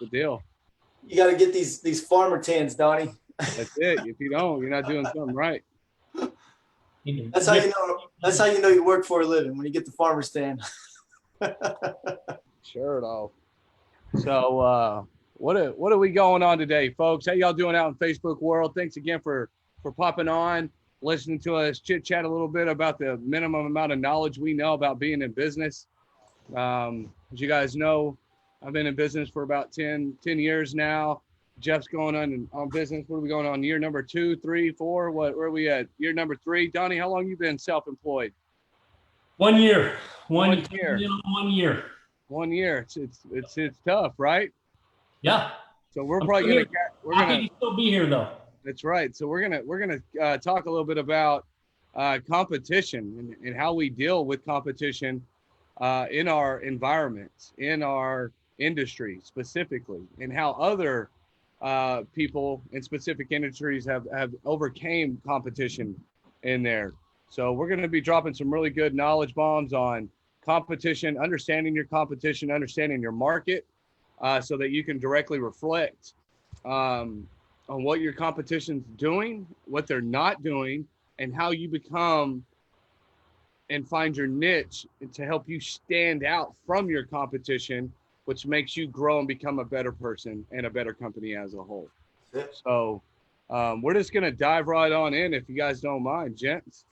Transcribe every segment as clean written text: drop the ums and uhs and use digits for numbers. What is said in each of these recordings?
the deal. You got to get these farmer tans, Donnie. That's it. If you don't, you're not doing something right. That's how you know. That's how you know you work for a living, when you get the farmer stand. Sure, though. So, what are we going on today, folks? How y'all doing out in Facebook world? Thanks again for popping on, listening to us chit chat a little bit about the minimum amount of knowledge we know about being in business. As you guys know, I've been in business for about 10 years now. Jeff's going on business. What are we going on? Year number 2, 3, 4? Where are we at? Year number 3. Donnie, how long you been self-employed? 1 year. 1 year. 1 year. 1 year. It's tough, right? Yeah. So we're probably gonna still be here though. That's right. So we're gonna talk a little bit about competition and how we deal with competition in our environments, in our industry specifically, and how other people in specific industries have overcame competition in there. So we're going to be dropping some really good knowledge bombs on competition, understanding your competition, understanding your market, so that you can directly reflect on what your competition's doing, what they're not doing, and how you become and find your niche to help you stand out from your competition, which makes you grow and become a better person and a better company as a whole. So we're just going to dive right on in, if you guys don't mind, gents.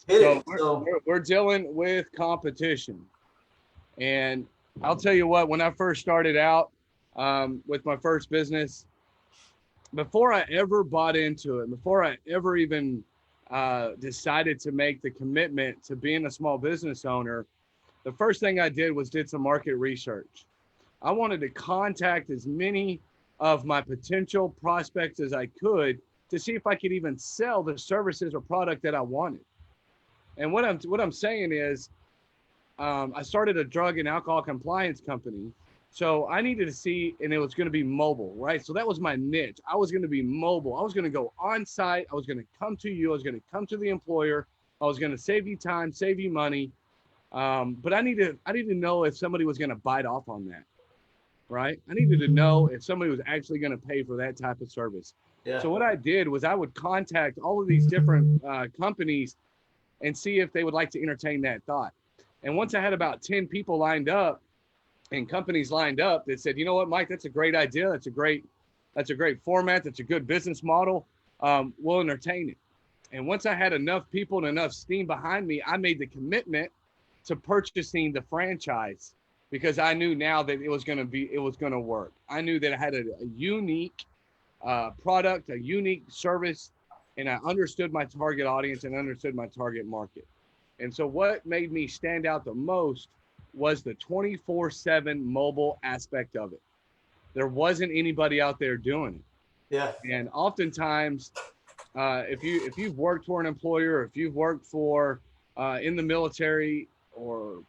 We're dealing with competition. And I'll tell you what, when I first started out with my first business, before I ever bought into it, before I ever even decided to make the commitment to being a small business owner, the first thing I did was did some market research. I wanted to contact as many of my potential prospects as I could to see if I could even sell the services or product that I wanted. And what I'm saying is, I started a drug and alcohol compliance company. So I needed to see, and it was going to be mobile, right? So that was my niche. I was going to be mobile. I was going to go on site. I was going to come to you. I was going to come to the employer. I was going to save you time, save you money. But I needed to know if somebody was going to bite off on that, right? I needed to know if somebody was actually going to pay for that type of service. Yeah. So what I did was I would contact all of these different companies and see if they would like to entertain that thought. And once I had about 10 people lined up and companies lined up that said, you know what, Mike, that's a great idea. That's a great format. That's a good business model. We'll entertain it. And once I had enough people and enough steam behind me, I made the commitment to purchasing the franchise, because I knew now that it was going to work. I knew that I had a unique product, a unique service, and I understood my target audience and understood my target market. And so what made me stand out the most was the 24/7 mobile aspect of it. There wasn't anybody out there doing it. Yeah. And oftentimes, if you've worked for an employer, or if you've worked for in the military or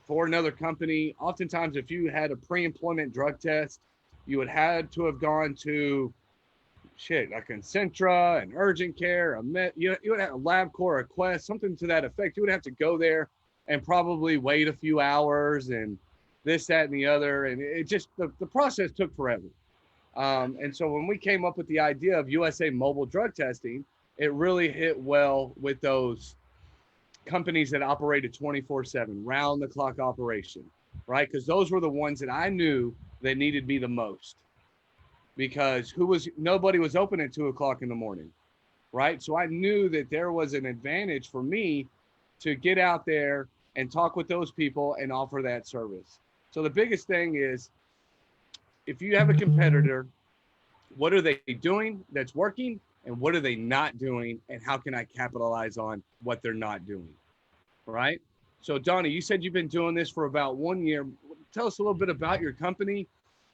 for another company, oftentimes if you had a pre-employment drug test, you would have to have gone to a Concentra, an urgent care, you would have a LabCorp, a Quest, something to that effect. You would have to go there and probably wait a few hours and this, that, and the other. And it just, the process took forever. And so when we came up with the idea of USA mobile drug testing, it really hit well with those companies that operated 24/7, round the clock operation, right? Because those were the ones that I knew that needed me the most, because nobody was open at 2:00 in the morning, right? So I knew that there was an advantage for me to get out there and talk with those people and offer that service. So the biggest thing is, if you have a competitor, what are they doing that's working, and what are they not doing, and how can I capitalize on what they're not doing, right? So Donnie, you said you've been doing this for about 1 year. Tell us a little bit about your company,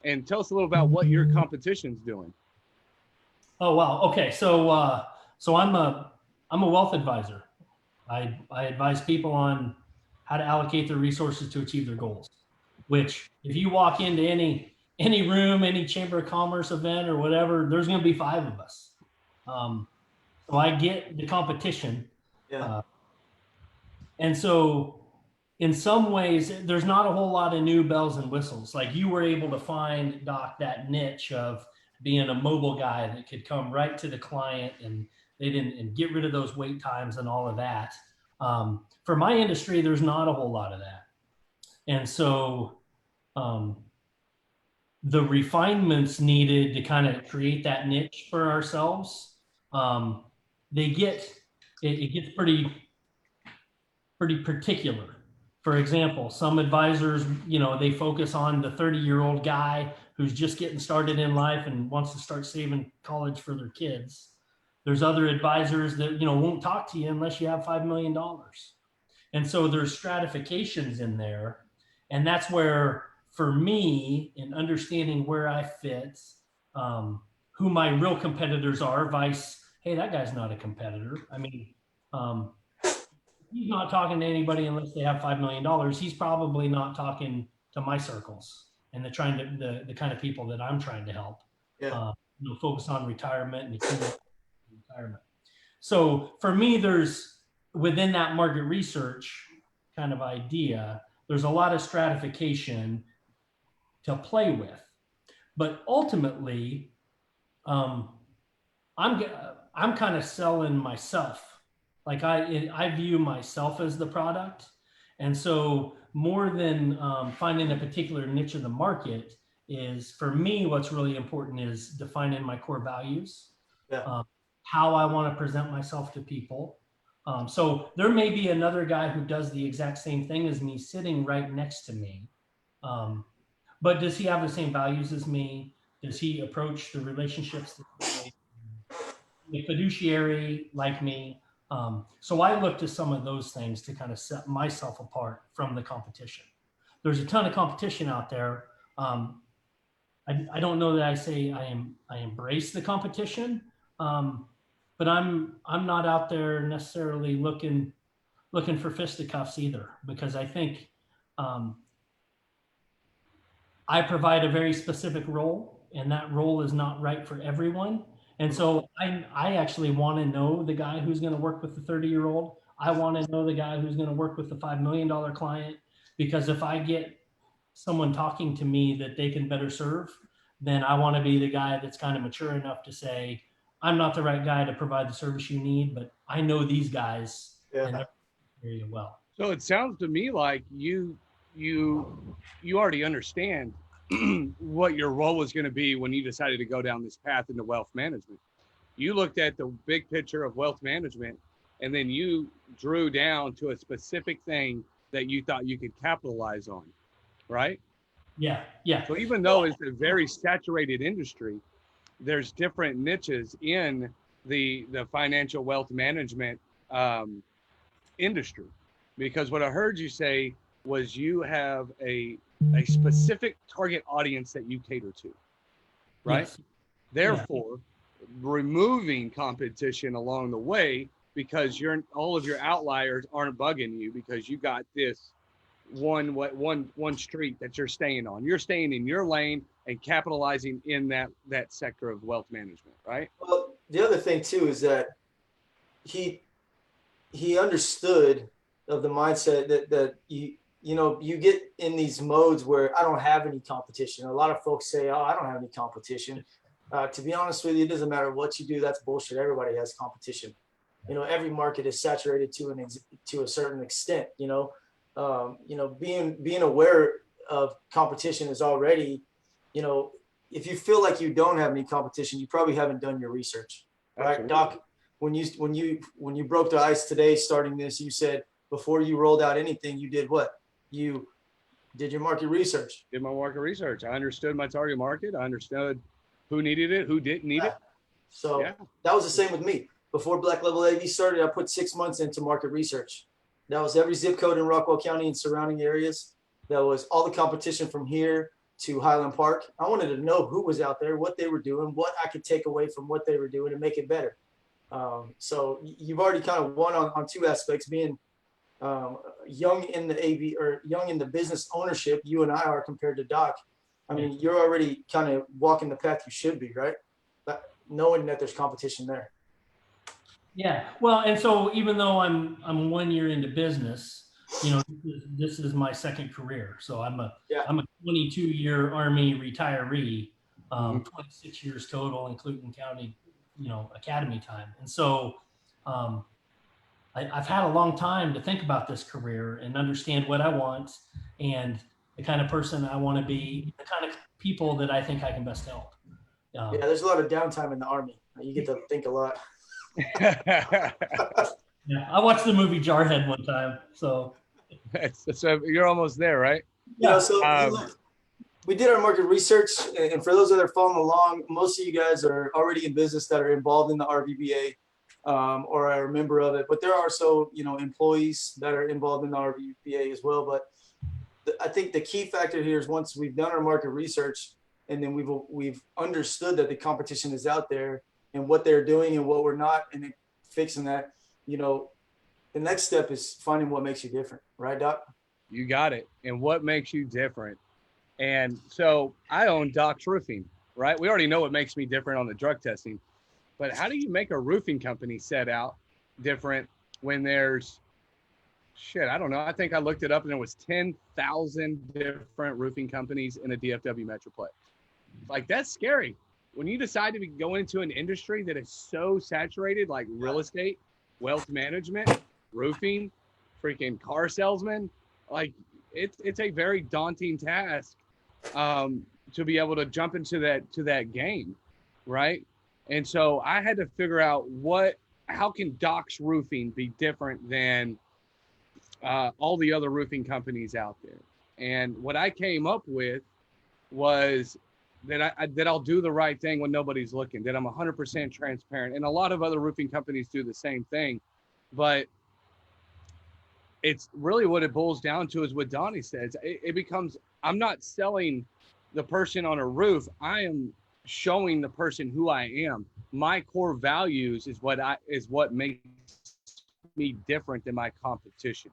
and tell us a little about what your competition's doing. Oh, wow. Okay. So I'm a wealth advisor. I advise people on how to allocate their resources to achieve their goals, which if you walk into any room, any chamber of commerce event or whatever, there's going to be 5 of us. So I get the competition. Yeah. And so in some ways, there's not a whole lot of new bells and whistles. Like you were able to find, Doc, that niche of being a mobile guy that could come right to the client and they didn't and get rid of those wait times and all of that. For my industry, there's not a whole lot of that. And so the refinements needed to kind of create that niche for ourselves, it gets pretty particular. For example, some advisors, they focus on the 30-year-old guy who's just getting started in life and wants to start saving college for their kids. There's other advisors that, won't talk to you unless you have $5 million. And so there's stratifications in there. And that's where, for me, in understanding where I fit, who my real competitors are, hey, that guy's not a competitor. I mean, he's not talking to anybody unless they have $5 million. He's probably not talking to my circles and the kind of people that I'm trying to help. Yeah. Focus on retirement and retirement. So for me, there's within that market research kind of idea, there's a lot of stratification to play with, but ultimately, I'm kind of selling myself. Like I view myself as the product. And so more than finding a particular niche in the market is, for me, what's really important is defining my core values, how I want to present myself to people. So there may be another guy who does the exact same thing as me sitting right next to me. But does he have the same values as me? Does he approach the relationships the fiduciary like me? So I look to some of those things to kind of set myself apart from the competition. There's a ton of competition out there. I don't know that I say I embrace the competition, but I'm not out there necessarily looking for fisticuffs either, because I think I provide a very specific role, and that role is not right for everyone. And so I actually want to know the guy who's going to work with the 30-year-old. I want to know the guy who's going to work with the $5 million client, because if I get someone talking to me that they can better serve, then I want to be the guy that's kind of mature enough to say, I'm not the right guy to provide the service you need, but I know these guys and they're very well. So it sounds to me like you already understand what your role was going to be when you decided to go down this path into wealth management. You looked at the big picture of wealth management, and then you drew down to a specific thing that you thought you could capitalize on, right? Yeah. So even though it's a very saturated industry, there's different niches in the financial wealth management industry. Because what I heard you say was you have a specific target audience that you cater to, right? Yes. Therefore, removing competition along the way, because all of your outliers aren't bugging you, because you got this one street that you're staying on. You're staying in your lane and capitalizing in that sector of wealth management, right? Well, the other thing too is that he understood of the mindset that you get in these modes where I don't have any competition. A lot of folks say, oh, I don't have any competition. To be honest with you, it doesn't matter what you do. That's bullshit. Everybody has competition. Every market is saturated to a certain extent. Being aware of competition is already, if you feel like you don't have any competition, you probably haven't done your research, right? Absolutely. Doc, when you broke the ice today, starting this, you said before you rolled out anything, you did what? You did your market research. Did my market research. I understood my target market. I understood who needed it, who didn't need it. So that was the same with me. Before Black Level AV started, I put 6 months into market research. That was every zip code in Rockwell County and surrounding areas. That was all the competition from here to Highland Park. I wanted to know who was out there, what they were doing, what I could take away from what they were doing and make it better. So you've already kind of won on two aspects, being young in the AV or young in the business ownership. You and I are compared to Doc. I mean, you're already kind of walking the path you should be, right? But knowing that there's competition there. Yeah. Well, and so even though I'm 1 year into business, this is my second career. So I'm a Yeah. I'm a 22-year Army retiree, 26 years total, including county, academy time. And so I've had a long time to think about this career and understand what I want and the kind of person I want to be, the kind of people that I think I can best help. Yeah, there's a lot of downtime in the Army. You get to think a lot. Yeah, I watched the movie Jarhead one time, so you're almost there, right? Yeah. Look, we did our market research, and for those that are following along, most of you guys are already in business that are involved in the RVBA or are a member of it. But there are also, employees that are involved in the RVBA as well. But I think the key factor here is once we've done our market research, and then we've understood that the competition is out there and what they're doing and what we're not, and then fixing that. The next step is finding what makes you different, right, Doc? You got it. And what makes you different? And so I own Doc's Roofing, right? We already know what makes me different on the drug testing, but how do you make a roofing company set out different when there's I don't know. I think I looked it up and there was 10,000 different roofing companies in a DFW Metroplex. Like, that's scary. When you decide to go into an industry that is so saturated, like real estate, wealth management, roofing, freaking car salesman, like it's a very daunting task to be able to jump into that game, right? And so I had to figure out how can Doc's Roofing be different than all the other roofing companies out there. And what I came up with was that I'll do the right thing when nobody's looking, that I'm 100% transparent. And a lot of other roofing companies do the same thing, but it's really what it boils down to is what Donnie says. It becomes, I'm not selling the person on a roof. I am showing the person who I am. My core values is what makes me different than my competition.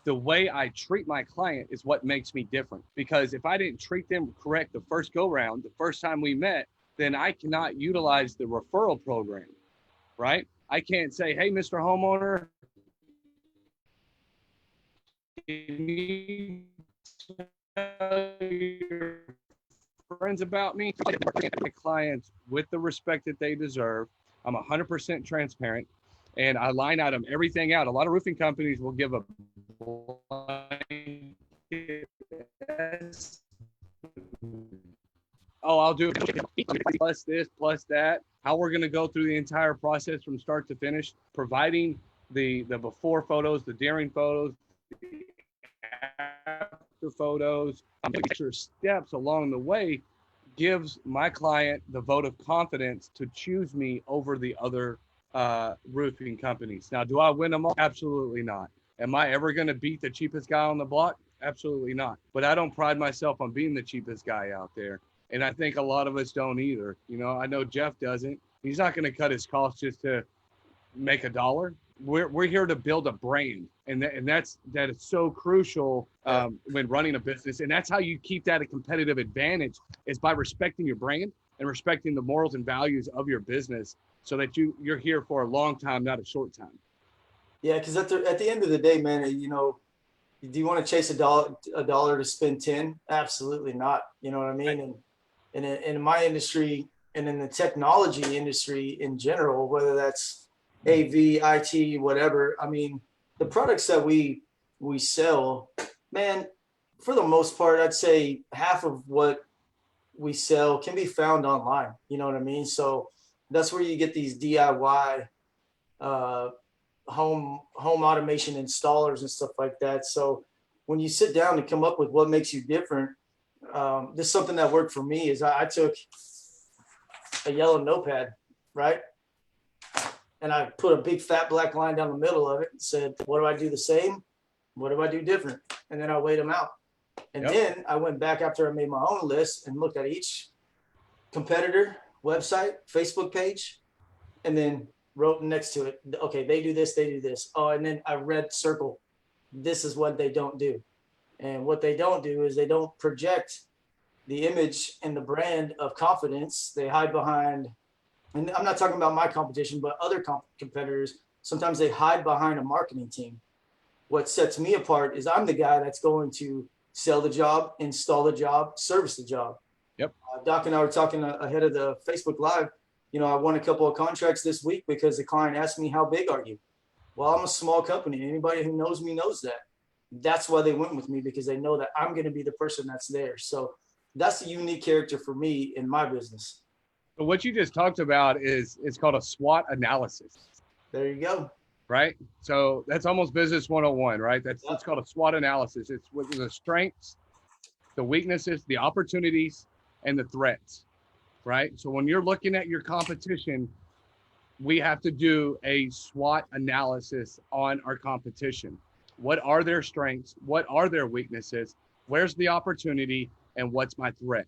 The way I treat my client is what makes me different, because if I didn't treat them correct the first go round, the first time we met, then I cannot utilize the referral program, right? I can't say, hey, Mr. Homeowner, can you tell your friends about me? My clients with the respect that they deserve. I'm 100% transparent, and I line item everything out. A lot of roofing companies will give a I'll do plus this, plus that. How we're going to go through the entire process from start to finish, providing the before photos, the during photos, the after photos, extra steps along the way gives my client the vote of confidence to choose me over the other roofing companies. Now, do I win them all? Absolutely not. Am I ever going to beat the cheapest guy on the block? Absolutely not. But I don't pride myself on being the cheapest guy out there. And I think a lot of us don't either. I know Jeff doesn't. He's not going to cut his costs just to make $1. We're here to build a brand. And that is so crucial when running a business. And that's how you keep that a competitive advantage, is by respecting your brand and respecting the morals and values of your business, so that you're here for a long time, not a short time. Yeah, because at the end of the day, man, do you want to chase a dollar to spend 10? Absolutely not. You know what I mean? Right. And in my industry and in the technology industry in general, whether that's AV, IT, whatever, I mean, the products that we sell, man, for the most part, I'd say half of what we sell can be found online. You know what I mean? So that's where you get these DIY home automation installers and stuff like that. So when you sit down and come up with what makes you different, this is something that worked for me. Is I took a yellow notepad, right, and I put a big fat black line down the middle of it and said, what do I do the same? What do I do different? And then I weighed them out. And then I went back after I made my own list and looked at each competitor website, Facebook page, and then wrote next to it, okay, they do this, they do this. Oh, and then I read circle, this is what they don't do. And what they don't do is they don't project the image and the brand of confidence. They hide behind, and I'm not talking about my competition, but other competitors, sometimes they hide behind a marketing team. what sets me apart is I'm the guy that's going to sell the job, install the job, service the job. Yep. Doc and I were talking ahead of the Facebook Live. You know, I won a couple of contracts this week because the client asked me, how big are you? Well, I'm a small company. Anybody who knows me knows that. That's why they went with me, because they know that I'm going to be the person that's there. So that's a unique character for me in my business. So what you just talked about is it's called a SWOT analysis. There you go. Right? So that's almost business 101, right? It's called a SWOT analysis. It's with the strengths, the weaknesses, the opportunities, and the threats, right? So when you're looking at your competition, we have to do a SWOT analysis on our competition. What are their strengths? What are their weaknesses? Where's the opportunity? And what's my threat?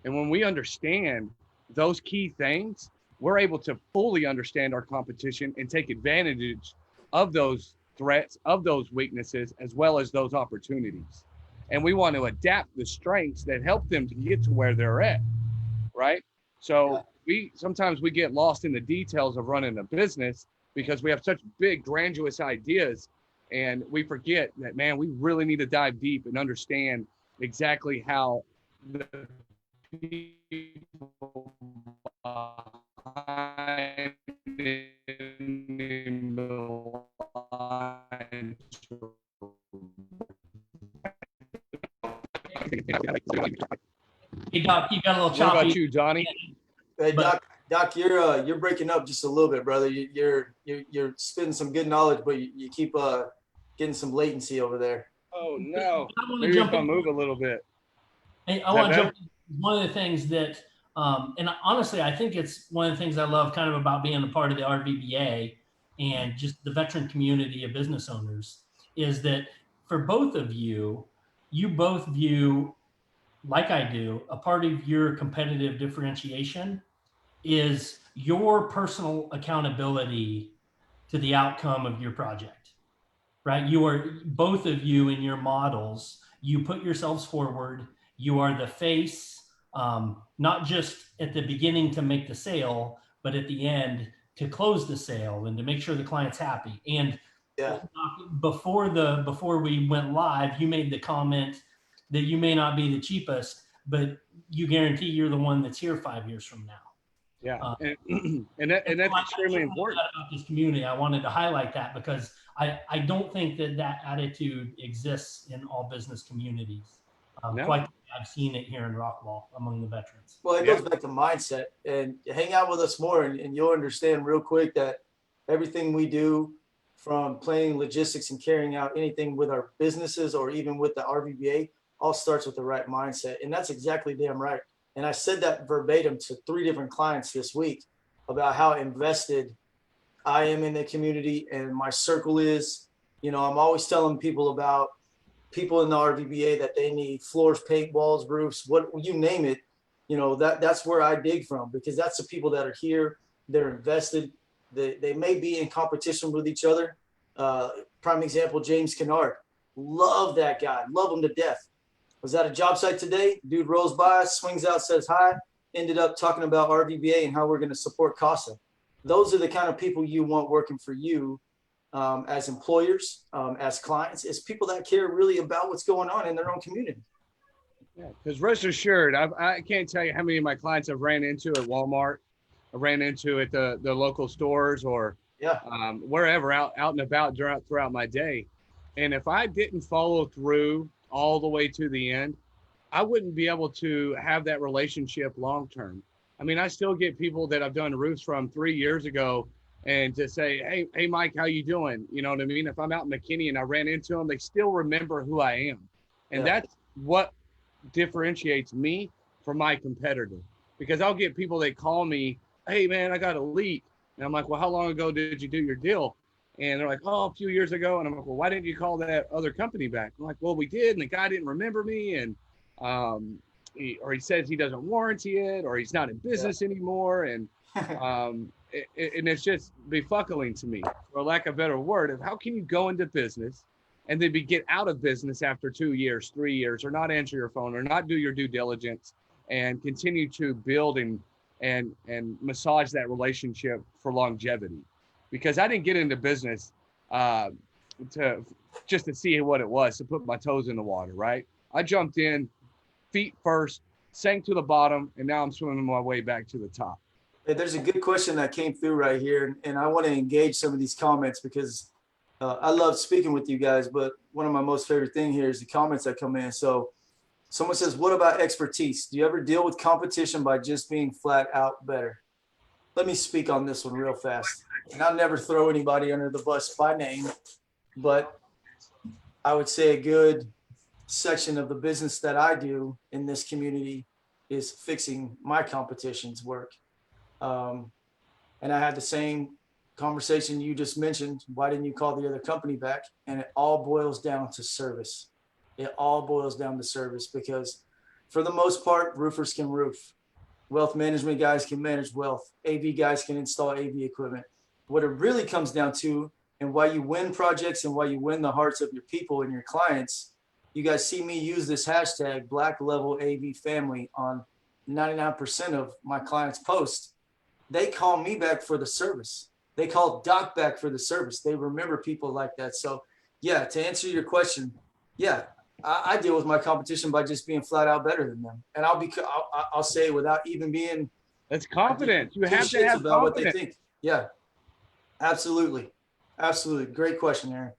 And when we understand those key things, we're able to fully understand our competition and take advantage of those threats, of those weaknesses, as well as those opportunities. And we want to adapt the strengths that help them to get to where they're at, right? So sometimes we get lost in the details of running a business because we have such big, grandiose ideas, and we forget that, man, we really need to dive deep and understand exactly how the people behind Hey, Doc, you got a little choppy. What about you, Johnny? Hey, Doc, you're breaking up just a little bit, brother. You're spitting some good knowledge, but you keep getting some latency over there. Oh no! Maybe if I move a little bit. Hey, I want to jump in. One of the things that, and honestly, I think it's one of the things I love kind of about being a part of the RVBA and just the veteran community of business owners is that for both of you, you both view, like I do, a part of your competitive differentiation is your personal accountability to the outcome of your project, right? You are, both of you in your models, you put yourselves forward. You are the face, not just at the beginning to make the sale, but at the end to close the sale and to make sure the client's happy. And before we went live, you made the comment that you may not be the cheapest, but you guarantee you're the one that's here 5 years from now. Yeah, and that's extremely important about this community. I wanted to highlight that because I don't think that attitude exists in all business communities. No. Quite, I've seen it here in Rockwall among the veterans. Well, it goes back to mindset, and hang out with us more, and you'll understand real quick that everything we do, from planning logistics and carrying out anything with our businesses or even with the RVBA, all starts with the right mindset. And that's exactly damn right. And I said that verbatim to 3 different clients this week about how invested I am in the community and my circle is. You know, I'm always telling people about people in the RVBA that they need floors, paint, walls, roofs, what you name it. You know, that's where I dig from, because that's the people that are here. They're invested. They may be in competition with each other. Prime example, James Kennard. Love that guy. Love him to death. Was at a job site today. Dude rolls by, swings out, says hi. Ended up talking about RVBA and how we're going to support CASA. Those are the kind of people you want working for you as employers, as clients, as people that care really about what's going on in their own community. Yeah, because rest assured, I can't tell you how many of my clients I've ran into at Walmart, I ran into at the local stores, or wherever out and about throughout my day. And if I didn't follow through all the way to the end, I wouldn't be able to have that relationship long term. I mean, I still get people that I've done roofs from 3 years ago, and to say, hey, Mike, how you doing? You know what I mean? If I'm out in McKinney and I ran into them, they still remember who I am. And that's what differentiates me from my competitor. Because I'll get people that call me, hey, man, I got a leak. And I'm like, well, how long ago did you do your deal? And they're like, oh, a few years ago. And I'm like, well, why didn't you call that other company back? I'm like, well, we did. And the guy didn't remember me. And he says he doesn't warranty it, or he's not in business anymore. And and it's just befuddling to me, for lack of a better word, of how can you go into business and then get out of business after 2 years, 3 years, or not answer your phone, or not do your due diligence, and continue to build and massage that relationship for longevity. Because I didn't get into business to just to see what it was, to put my toes in the water, right? I jumped in, feet first, sank to the bottom, and now I'm swimming my way back to the top. Hey, there's a good question that came through right here, and I want to engage some of these comments because I love speaking with you guys, but one of my most favorite thing here is the comments that come in. So someone says, what about expertise? Do you ever deal with competition by just being flat out better? Let me speak on this one real fast. And I'll never throw anybody under the bus by name, but I would say a good section of the business that I do in this community is fixing my competition's work. And I had the same conversation you just mentioned. Why didn't you call the other company back? And it all boils down to service. It all boils down to service because for the most part, roofers can roof. Wealth management guys can manage wealth. AV guys can install AV equipment. What it really comes down to, and why you win projects and why you win the hearts of your people and your clients, you guys see me use this hashtag Black Level AV Family on 99% of my clients' posts. They call me back for the service. They call Doc back for the service. They remember people like that. So yeah, to answer your question, yeah, I deal with my competition by just being flat out better than them. And I'll say without even being. That's confidence. You have to have about confidence. What they think. Yeah, absolutely. Absolutely. Great question, Aaron.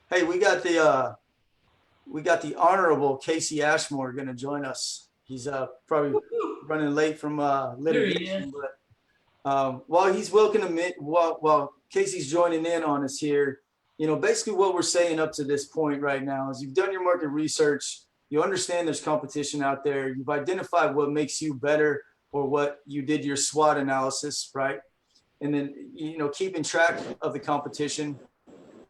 Hey, we got the honorable Casey Ashmore going to join us. He's probably running late from litigation, but while he's while Casey's joining in on us here, you know, basically what we're saying up to this point right now is you've done your market research, you understand there's competition out there, you've identified what makes you better or what you did your SWOT analysis, right? And then, you know, keeping track of the competition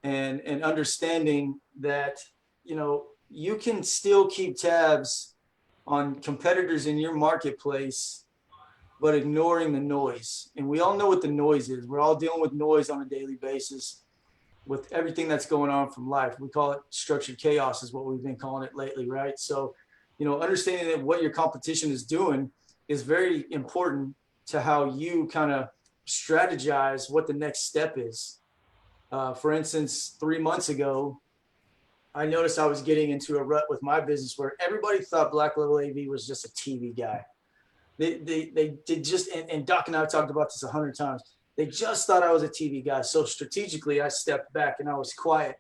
and understanding that, you know, you can still keep tabs on competitors in your marketplace, but ignoring the noise. And we all know what the noise is. We're all dealing with noise on a daily basis with everything that's going on from life. We call it structured chaos is what we've been calling it lately, right? So, you know, understanding that what your competition is doing is very important to how you kind of strategize what the next step is. For instance, 3 months ago, I noticed I was getting into a rut with my business where everybody thought Black Level AV was just a TV guy. They did just, and Doc and I talked about this 100 times. They just thought I was a TV guy. So strategically, I stepped back and I was quiet.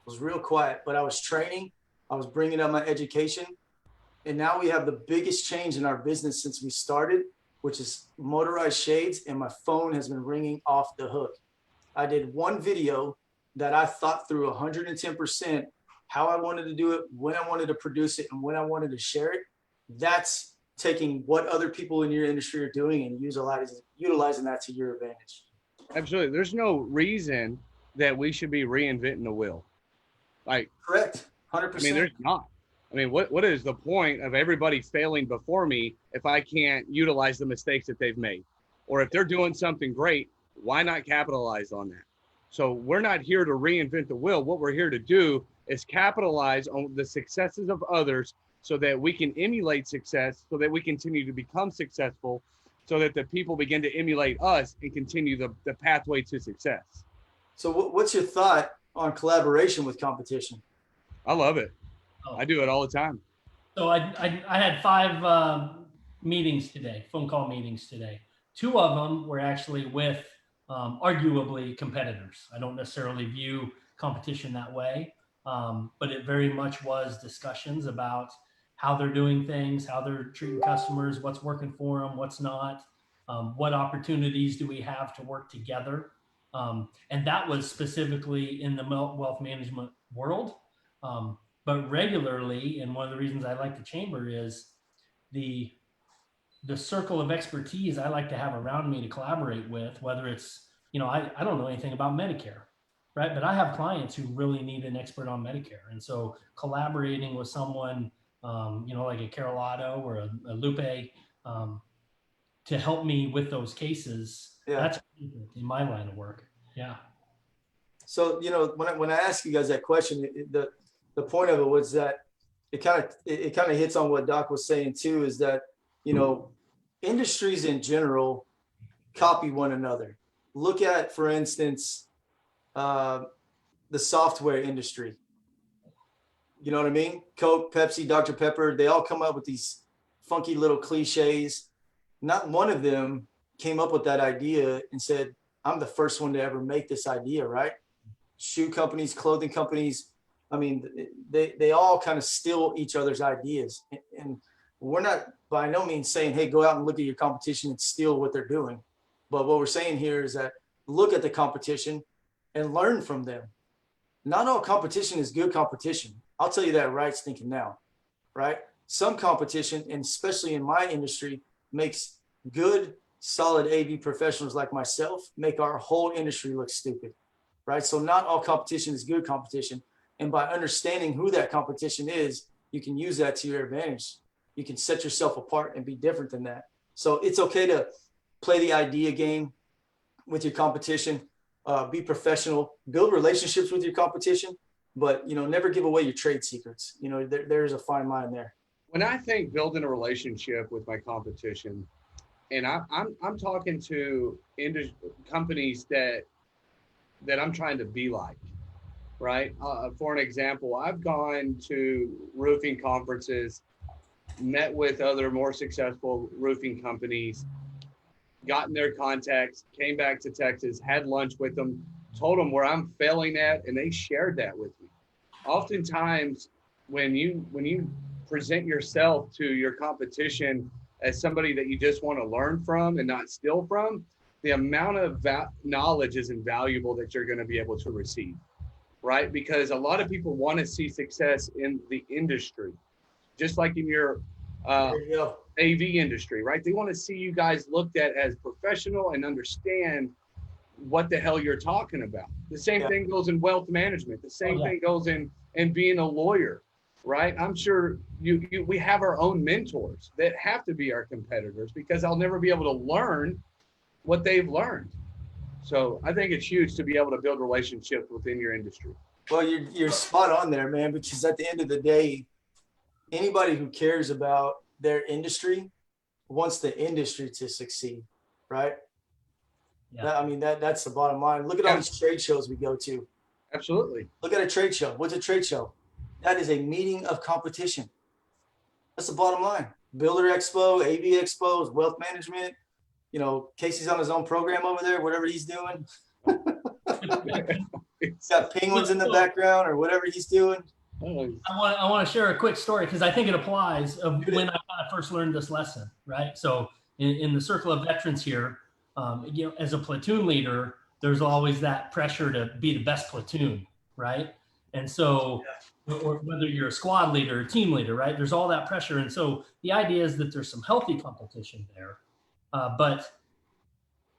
I was real quiet, but I was training. I was bringing up my education. And now we have the biggest change in our business since we started, which is motorized shades. And my phone has been ringing off the hook. I did one video that I thought through 110%, how I wanted to do it, when I wanted to produce it, and when I wanted to share it. That's taking what other people in your industry are doing and utilizing that to your advantage. Absolutely. There's no reason that we should be reinventing the wheel. Like, correct. 100%. I mean, there's not. I mean, what is the point of everybody failing before me if I can't utilize the mistakes that they've made? Or if they're doing something great, why not capitalize on that? So we're not here to reinvent the wheel. What we're here to do is capitalize on the successes of others so that we can emulate success, so that we continue to become successful, so that the people begin to emulate us and continue the pathway to success. So what's your thought on collaboration with competition? I love it. I do it all the time. So I had 5 meetings today, phone call meetings today. 2 of them were actually with arguably competitors. I don't necessarily view competition that way, but it very much was discussions about how they're doing things, how they're treating customers, what's working for them, what's not, what opportunities do we have to work together. And that was specifically in the wealth management world. But regularly, and one of the reasons I like the chamber is the circle of expertise I like to have around me to collaborate with, whether it's, you know, I don't know anything about Medicare, right? But I have clients who really need an expert on Medicare. And so collaborating with someone, you know, like a Carolado or a Lupe, to help me with those cases, that's in my line of work. Yeah. So, you know, when I ask you guys that question, the point of it was that it kind of hits on what Doc was saying too, is that, you know, industries in general copy one another. Look at, for instance, the software industry. You know what I mean? Coke, Pepsi, Dr. Pepper, they all come up with these funky little cliches. Not one of them came up with that idea and said, I'm the first one to ever make this idea, right? Shoe companies, clothing companies, I mean, they all kind of steal each other's ideas. And we're not by no means saying, hey, go out and look at your competition and steal what they're doing. But what we're saying here is that look at the competition and learn from them. Not all competition is good competition. I'll tell you that right stinking now, right? Some competition, and especially in my industry, makes good, solid AV professionals like myself make our whole industry look stupid, right? So not all competition is good competition. And by understanding who that competition is, you can use that to your advantage. You can set yourself apart and be different than that. So it's okay to play the idea game with your competition, be professional, build relationships with your competition, but, you know, never give away your trade secrets. You know, there's a fine line there. When I think building a relationship with my competition, and I'm talking to companies that I'm trying to be like, right? For an example, I've gone to roofing conferences, met with other more successful roofing companies, gotten their contacts, came back to Texas, had lunch with them, told them where I'm failing at, and they shared that with me. Oftentimes, when you present yourself to your competition as somebody that you just want to learn from and not steal from, the amount of knowledge is invaluable that you're going to be able to receive, right? Because a lot of people want to see success in the industry, just like in your AV industry, right? They want to see you guys looked at as professional and understand what the hell you're talking about. The same thing goes in wealth management. The same thing goes in being a lawyer, right? I'm sure we have our own mentors that have to be our competitors because I'll never be able to learn what they've learned. So I think it's huge to be able to build relationships within your industry. Well, you're spot on there, man, because at the end of the day, anybody who cares about their industry wants the industry to succeed, right? Yeah. I mean, that's the bottom line. Look at all these trade shows we go to. Absolutely. Look at a trade show. What's a trade show? That is a meeting of competition. That's the bottom line. Builder Expo, AV Expos, wealth management. You know, Casey's on his own program over there, whatever he's doing. He's got penguins in the background or whatever he's doing. I want to share a quick story because I think it applies of when I first learned this lesson, right? So in the circle of veterans here, you know, as a platoon leader, there's always that pressure to be the best platoon, right? And so or whether you're a squad leader or team leader, right? There's all that pressure. And so the idea is that there's some healthy competition there. But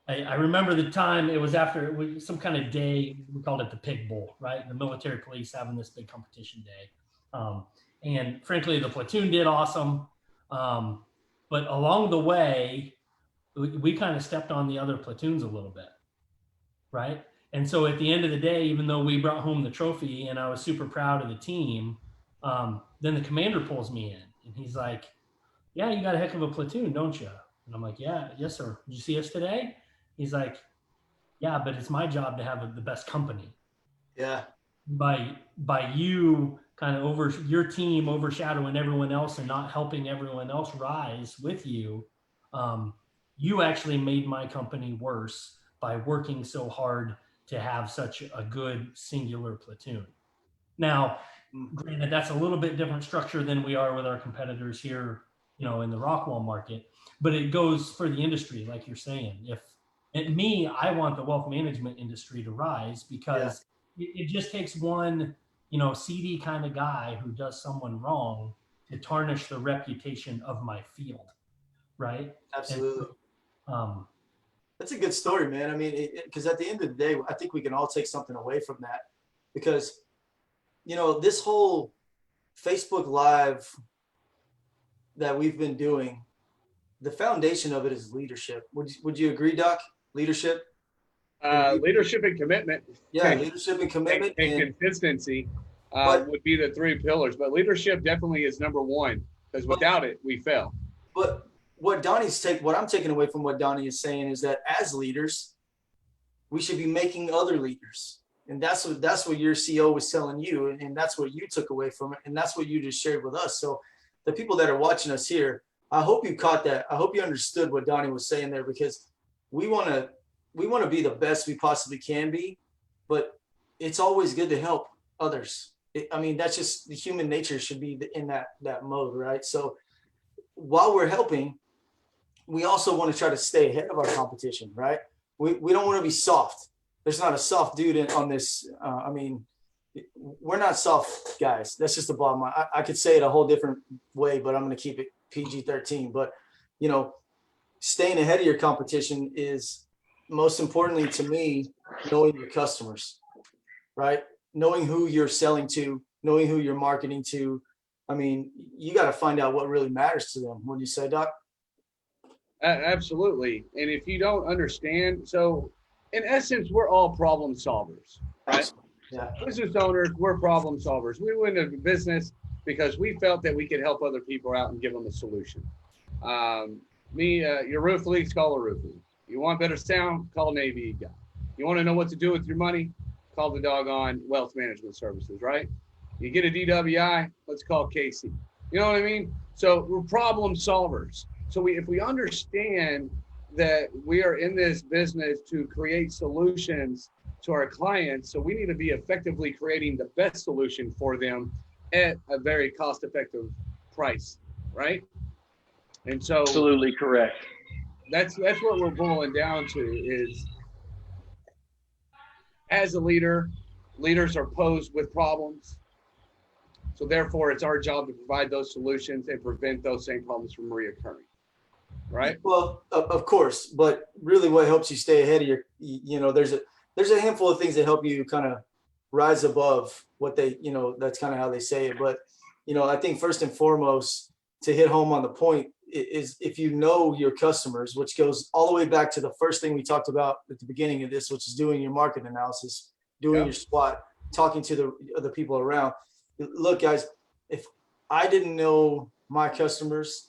I remember the time it was after some kind of day, we called it the Pig Bowl, right? The military police having this big competition day. And frankly, the platoon did awesome. But along the way, we kind of stepped on the other platoons a little bit, right? And so at the end of the day, even though we brought home the trophy and I was super proud of the team, then the commander pulls me in and he's like, yeah, you got a heck of a platoon, don't you? And I'm like, yeah, yes, sir. Did you see us today? He's like, yeah, but it's my job to have the best company. Yeah. By you kind of your team overshadowing everyone else and not helping everyone else rise with you, you actually made my company worse by working so hard to have such a good singular platoon. Now, granted, that's a little bit different structure than we are with our competitors here, you know, in the Rockwall market, but it goes for the industry, like you're saying. I want the wealth management industry to rise because it just takes one, you know, seedy kind of guy who does someone wrong to tarnish the reputation of my field, right? Absolutely. And, that's a good story, man. I mean, because at the end of the day, I think we can all take something away from that because, you know, this whole Facebook Live that we've been doing, the foundation of it is leadership. Would you agree, Doc? Leadership? Leadership and commitment. Yeah, leadership and commitment. And consistency would be the three pillars. But leadership definitely is number one because without it, we fail. But what I'm taking away from what Donnie is saying is that as leaders, we should be making other leaders. And that's what your CEO was telling you, and that's what you took away from it, and that's what you just shared with us. So the people that are watching us here, I hope you caught that. I hope you understood what Donnie was saying there, because we want to be the best we possibly can be, but it's always good to help others. I mean, that's just the human nature should be in that mode, right? So while we're helping, we also want to try to stay ahead of our competition, right? We don't want to be soft. There's not a soft dude on this. I mean, we're not soft guys. That's just the bottom line. I could say it a whole different way, but I'm going to keep it PG-13. But, you know, staying ahead of your competition is, most importantly to me, knowing your customers, right? Knowing who you're selling to, knowing who you're marketing to. I mean, you got to find out what really matters to them. What do you say, Doc? Absolutely. And if you don't understand, so in essence, we're all problem solvers, right? Yeah. Business owners, we're problem solvers. We went into business because we felt that we could help other people out and give them a solution. Your roof leaks, call a roof leak. You want better sound, call an AV guy. You want to know what to do with your money, call the doggone wealth management services, right? You get a DWI, let's call Casey. You know what I mean? So we're problem solvers. So if we understand that we are in this business to create solutions to our clients, so we need to be effectively creating the best solution for them at a very cost-effective price, right? And so absolutely correct. That's what we're boiling down to is, as a leader, leaders are posed with problems. So therefore, it's our job to provide those solutions and prevent those same problems from reoccurring. Right. Well, of course, but really what helps you stay ahead of your, you know, there's a handful of things that help you kind of rise above what they, you know, that's kind of how they say it. But, you know, I think first and foremost, to hit home on the point is, if you know your customers, which goes all the way back to the first thing we talked about at the beginning of this, which is doing your market analysis, doing your SWOT, talking to the people around. Look, guys, if I didn't know my customers,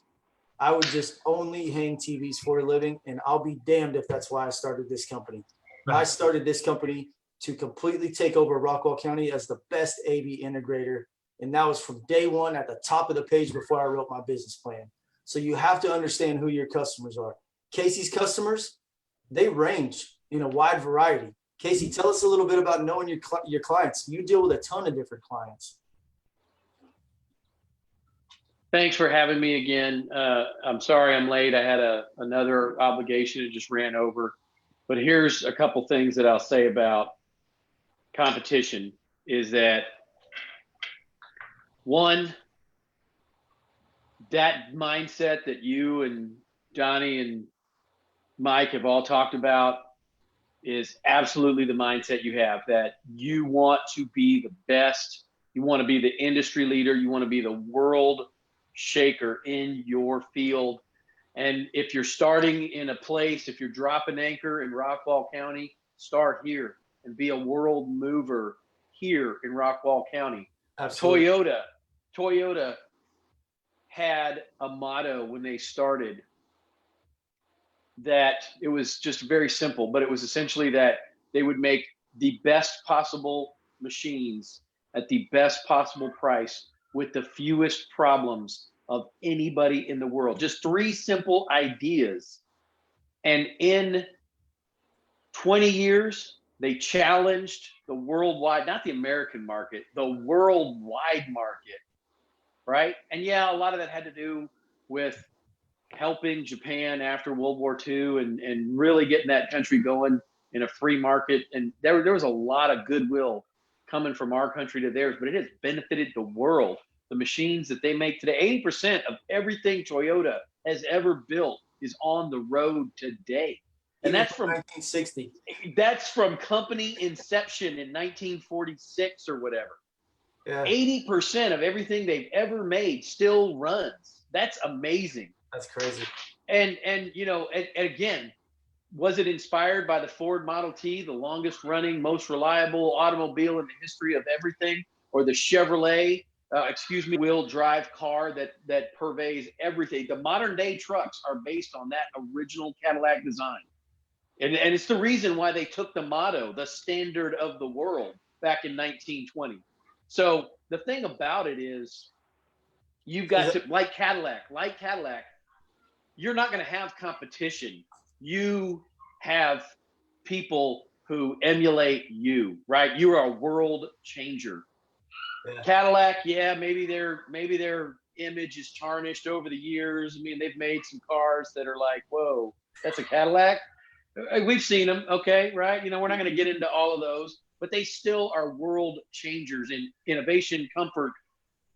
I would just only hang TVs for a living, and I'll be damned if that's why I started this company. Right. I started this company to completely take over Rockwall County as the best AV integrator, and that was from day one at the top of the page before I wrote my business plan. So you have to understand who your customers are. Casey's customers, they range in a wide variety. Casey, tell us a little bit about knowing your clients. You deal with a ton of different clients. Thanks for having me again. I'm sorry I'm late. I had another obligation that just ran over. But here's a couple things that I'll say about competition is that, one, that mindset that you and Johnny and Mike have all talked about is absolutely the mindset you have, that you want to be the best. You want to be the industry leader. You want to be the world shaker in your field. And if you're starting in a place, if you're dropping anchor in Rockwall County, start here and be a world mover here in Rockwall County. Absolutely. Toyota had a motto when they started that it was just very simple, but it was essentially that they would make the best possible machines at the best possible price with the fewest problems of anybody in the world. Just three simple ideas. And in 20 years, they challenged the worldwide, not the American market, the worldwide market, right? And yeah, a lot of that had to do with helping Japan after World War II and really getting that country going in a free market. And there was a lot of goodwill coming from our country to theirs, but it has benefited the world. The machines that they make today, 80% of everything Toyota has ever built is on the road today. And that's from 1960. That's from company inception in 1946 or whatever. Yeah. 80% of everything they've ever made still runs. That's amazing. That's crazy. And you know, and again, was it inspired by the Ford Model T, the longest running, most reliable automobile in the history of everything, or the Chevrolet, wheel drive car that pervades everything? The modern day trucks are based on that original Cadillac design. And it's the reason why they took the motto, the standard of the world, back in 1920. So the thing about it is, you've got to, like Cadillac, you're not going to have competition. You have people who emulate you, right? You are a world changer. Yeah. Cadillac, yeah, maybe their image is tarnished over the years. I mean, they've made some cars that are like, whoa, that's a Cadillac. We've seen them, okay, right? You know, we're not going to get into all of those, but they still are world changers in innovation, comfort,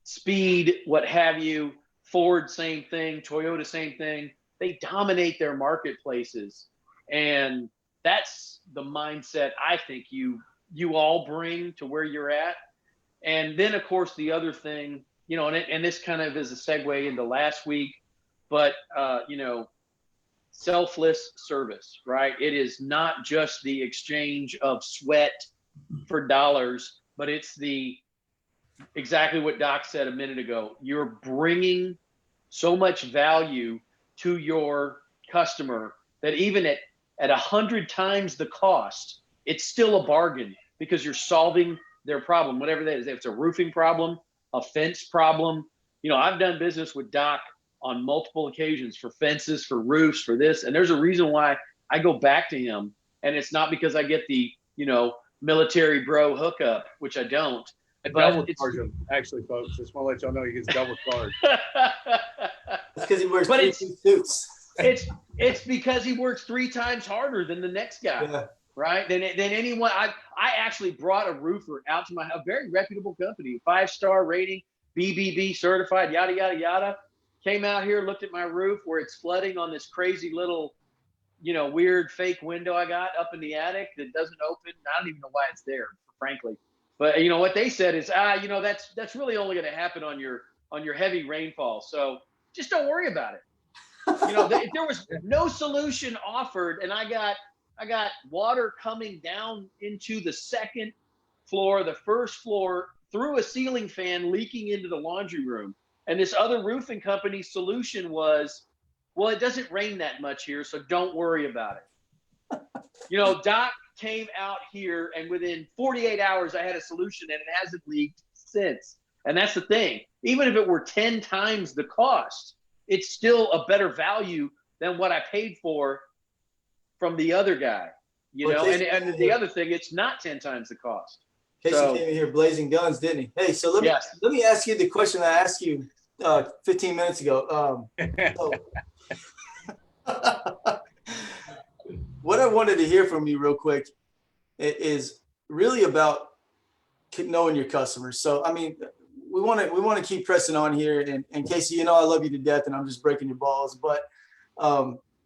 speed, what have you. Ford, same thing. Toyota, same thing. They dominate their marketplaces, and that's the mindset I think you all bring to where you're at. And then, of course, the other thing, you know, and this kind of is a segue into last week, but you know, selfless service, right? It is not just the exchange of sweat for dollars, but it's the exactly what Doc said a minute ago. You're bringing so much value to your customer that even at 100 times the cost, it's still a bargain because you're solving their problem, whatever that is. If it's a roofing problem, a fence problem, you know, I've done business with Doc on multiple occasions for fences, for roofs, for this. And there's a reason why I go back to him. And it's not because I get the, you know, military bro hookup, which I don't. Double charge him, actually, folks. Just want to let y'all know he gets double charged. It's because he wears three suits. It's because he works 3 times harder than the next guy, yeah. Right? Than anyone. I actually brought a roofer out to a very reputable company, 5-star rating, BBB certified, yada yada yada. Came out here, looked at my roof where it's flooding on this crazy little, you know, weird fake window I got up in the attic that doesn't open. I don't even know why it's there, frankly. But you know what they said is, you know, that's really only going to happen on your heavy rainfall. So just don't worry about it. You know, there was no solution offered, and I got water coming down into the second floor, the first floor, through a ceiling fan leaking into the laundry room. And this other roofing company's solution was, well, it doesn't rain that much here, so don't worry about it. You know, Doc came out here, and within 48 hours, I had a solution, and it hasn't leaked since. And that's the thing. Even if it were 10 times the cost, it's still a better value than what I paid for from the other guy. You know, and the other thing, it's not 10 times the cost. Casey came in here blazing guns, didn't he? Hey, so let me ask you the question I asked you 15 minutes ago. What I wanted to hear from you real quick is really about knowing your customers. So, I mean, we want to keep pressing on here. And Casey, you know, I love you to death, and I'm just breaking your balls. But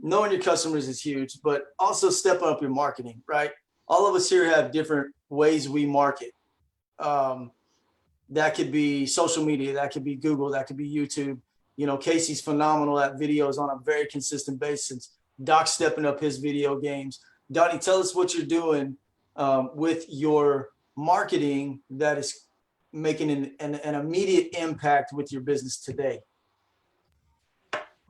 knowing your customers is huge. But also step up your marketing, right? All of us here have different ways we market. That could be social media, that could be Google, that could be YouTube. You know, Casey's phenomenal at videos on a very consistent basis. Doc's stepping up his video games. Donnie, tell us what you're doing with your marketing that is making an immediate impact with your business today.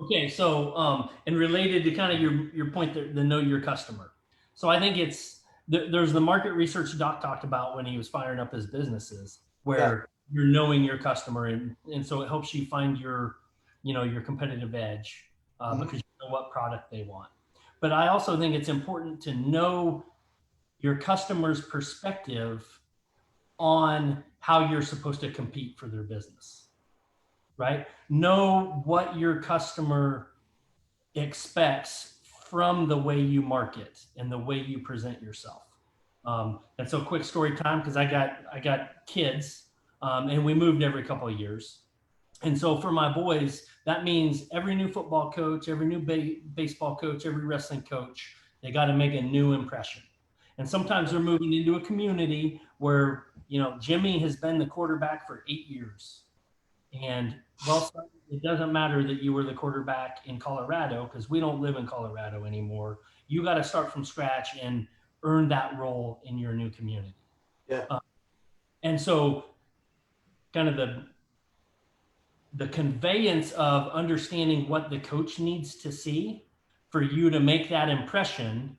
Okay, so and related to kind of your point, the know your customer. So I think there's the market research Doc talked about when he was firing up his businesses, where you're knowing your customer, and so it helps you find your competitive edge because you know what product they want. But I also think it's important to know your customer's perspective on how you're supposed to compete for their business, right? Know what your customer expects from the way you market and the way you present yourself. And so quick story time, because I got kids and we moved every couple of years. And so for my boys, that means every new football coach, every new baseball coach, every wrestling coach, they got to make a new impression. And sometimes they're moving into a community where, you know, Jimmy has been the quarterback for 8 years. And well, it doesn't matter that you were the quarterback in Colorado, because we don't live in Colorado anymore. You got to start from scratch and earn that role in your new community. Yeah. And so kind of the conveyance of understanding what the coach needs to see for you to make that impression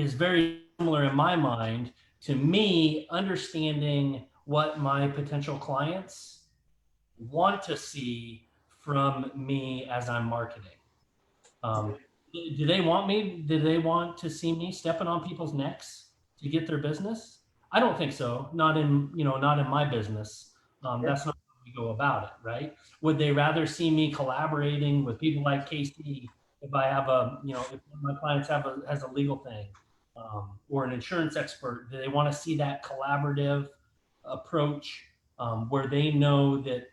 is very similar in my mind to me understanding what my potential clients want to see from me as I'm marketing. Do they want to see me stepping on people's necks to get their business? I don't think so. Not in my business. That's not how we go about it, right? Would they rather see me collaborating with people like Casey if I have if one of my clients has a legal thing, or an insurance expert? Do they want to see that collaborative approach, where they know that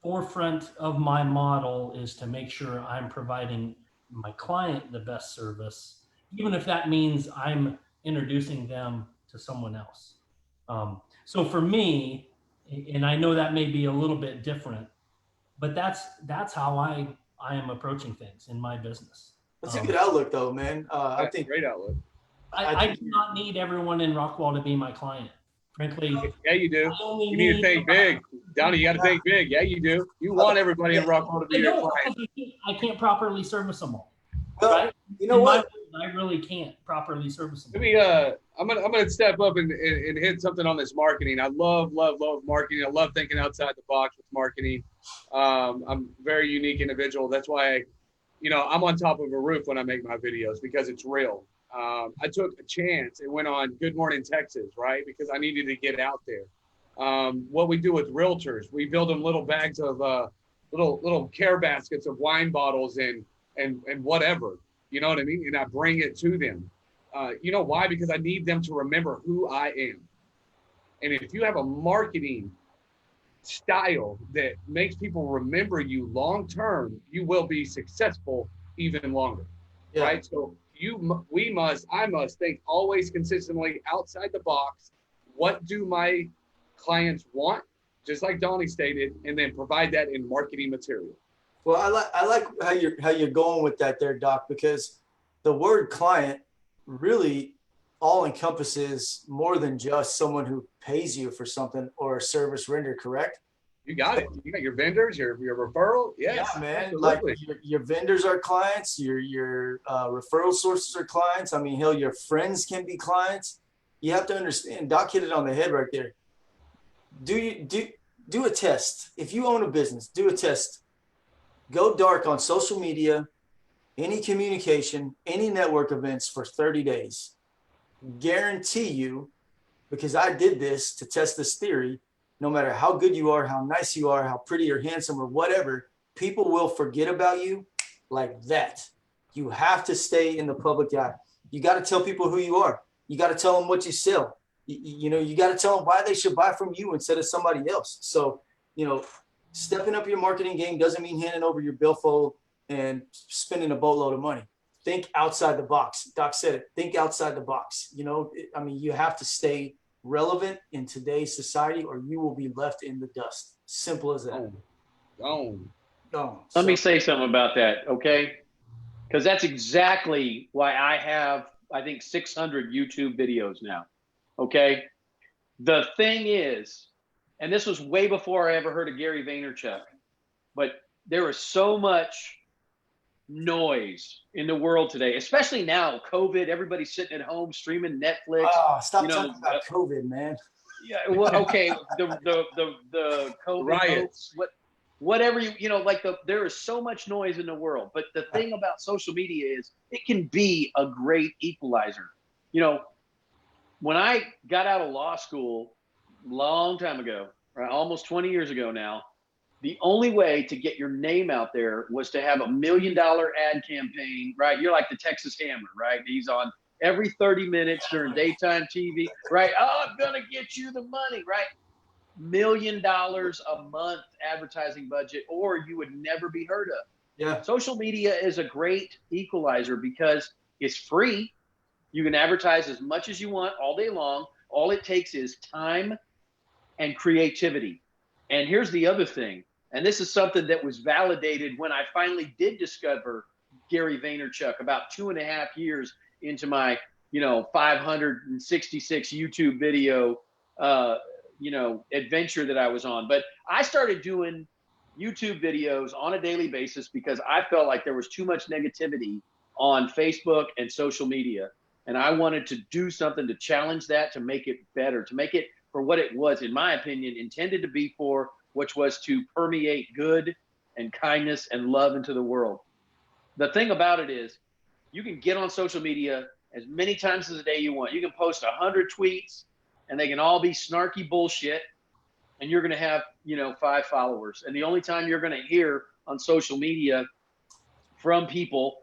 forefront of my model is to make sure I'm providing my client the best service, even if that means I'm introducing them to someone else. So for me, and I know that may be a little bit different, but that's how I am approaching things in my business. That's a good outlook, though, man. I think great outlook. I do not need everyone in Rockwall to be my client. Frankly, yeah, you do. You need to think big, Donnie. You got to think big. Yeah, you do. You want everybody in Rockwall to be your client. I can't properly service them all. Well, right? You know what? I really can't properly service them. Let me. I'm gonna step up and hit something on this marketing. I love marketing. I love thinking outside the box with marketing. I'm a very unique individual. That's why I'm on top of a roof when I make my videos, because it's real. I took a chance and went on Good Morning Texas, right? Because I needed to get out there. What we do with realtors, we build them little bags of little care baskets of wine bottles and whatever, you know what I mean? And I bring it to them. You know why? Because I need them to remember who I am. And if you have a marketing style that makes people remember you long term, you will be successful even longer. Yeah. Right? So I must think always consistently outside the box. What do my clients want? Just like Donnie stated, and then provide that in marketing material. Well, I like how you're going with that there, Doc, because the word client really all encompasses more than just someone who pays you for something or a service rendered, correct? You got it. You got your vendors, your referral. Yes, yeah, man. Absolutely. Like your vendors are clients. Your referral sources are clients. I mean, hell, your friends can be clients. You have to understand. Doc hit it on the head right there. Do a test. If you own a business, do a test. Go dark on social media, any communication, any network events for 30 days. Guarantee you, because I did this to test this theory. No matter how good you are, how nice you are, how pretty or handsome or whatever, people will forget about you like that. You have to stay in the public eye. You got to tell people who you are. You got to tell them what you sell. You got to tell them why they should buy from you instead of somebody else. So, stepping up your marketing game doesn't mean handing over your billfold and spending a boatload of money. Think outside the box. Doc said it. Think outside the box. You have to stay relevant in today's society or you will be left in the dust. Simple as that. Gone. Let me say something about that, okay? Because that's exactly why I have, I think, 600 YouTube videos now, okay? The thing is, and this was way before I ever heard of Gary Vaynerchuk, but there is so much noise in the world today, especially now, COVID, everybody's sitting at home streaming Netflix. Oh, stop talking about COVID, man. Yeah, well, okay, the COVID riots, whatever there is so much noise in the world, but the thing about social media is it can be a great equalizer. When I got out of law school a long time ago, right, almost 20 years ago now, the only way to get your name out there was to have $1 million ad campaign, right? You're like the Texas Hammer, right? He's on every 30 minutes during daytime TV, right? Oh, I'm going to get you the money, right? $1 million a month advertising budget, or you would never be heard of. Yeah. Social media is a great equalizer because it's free. You can advertise as much as you want all day long. All it takes is time and creativity. And here's the other thing. And this is something that was validated when I finally did discover Gary Vaynerchuk about 2.5 years into my, 566 YouTube video, adventure that I was on. But I started doing YouTube videos on a daily basis because I felt like there was too much negativity on Facebook and social media. And I wanted to do something to challenge that, to make it better, to make it for what it was, in my opinion, intended to be for, which was to permeate good and kindness and love into the world. The thing about it is, you can get on social media as many times as a day you want. You can post 100 tweets and they can all be snarky bullshit, and you're going to have, 5 followers. And the only time you're going to hear on social media from people